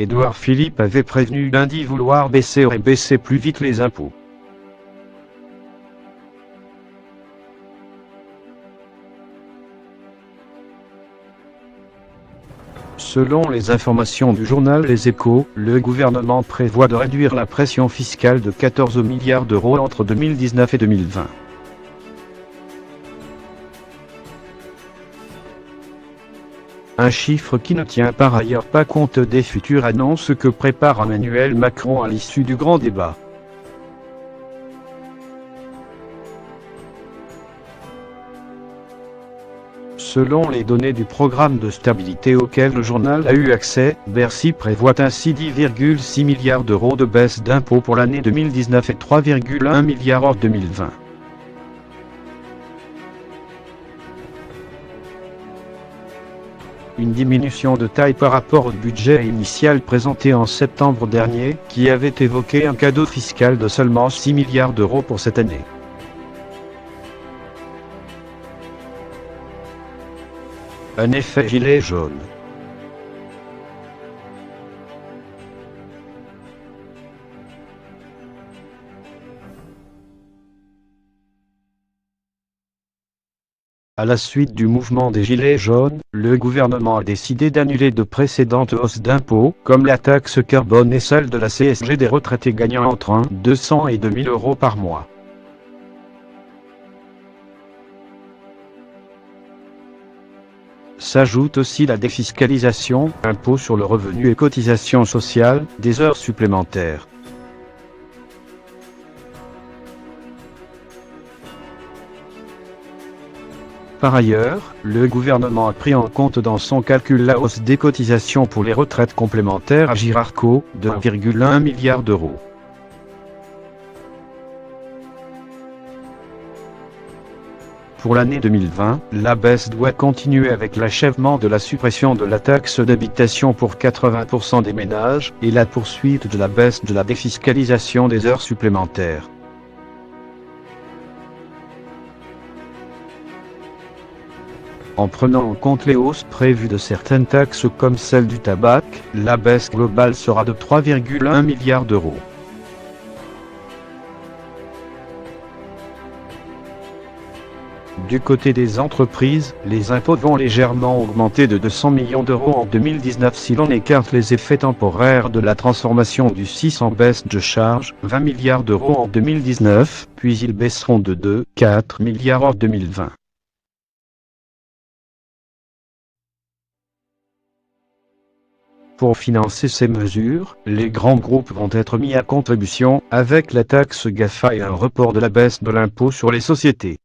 Édouard Philippe avait prévenu lundi vouloir baisser et baisser plus vite les impôts. Selon les informations du journal Les Échos, le gouvernement prévoit de réduire la pression fiscale de 14 milliards d'euros entre 2019 et 2020. Un chiffre qui ne tient par ailleurs pas compte des futures annonces que prépare Emmanuel Macron à l'issue du grand débat. Selon les données du programme de stabilité auquel le journal a eu accès, Bercy prévoit ainsi 10,6 milliards d'euros de baisse d'impôts pour l'année 2019 et 3,1 milliards en 2020. Une diminution de taille par rapport au budget initial présenté en septembre dernier, qui avait évoqué un cadeau fiscal de seulement 6 milliards d'euros pour cette année. Un effet gilet jaune. À la suite du mouvement des Gilets jaunes, le gouvernement a décidé d'annuler de précédentes hausses d'impôts, comme la taxe carbone et celle de la CSG des retraités gagnant entre 200 et 2000 euros par mois. S'ajoute aussi la défiscalisation, impôt sur le revenu et cotisation sociale, des heures supplémentaires. Par ailleurs, le gouvernement a pris en compte dans son calcul la hausse des cotisations pour les retraites complémentaires à Girardeau, de 1,1 milliard d'euros. Pour l'année 2020, la baisse doit continuer avec l'achèvement de la suppression de la taxe d'habitation pour 80% des ménages, et la poursuite de la baisse de la défiscalisation des heures supplémentaires. En prenant en compte les hausses prévues de certaines taxes comme celle du tabac, la baisse globale sera de 3,1 milliards d'euros. Du côté des entreprises, les impôts vont légèrement augmenter de 200 millions d'euros en 2019 si l'on écarte les effets temporaires de la transformation du CIS en baisse de charges, 20 milliards d'euros en 2019, puis ils baisseront de 2,4 milliards en 2020. Pour financer ces mesures, les grands groupes vont être mis à contribution, avec la taxe GAFA et un report de la baisse de l'impôt sur les sociétés.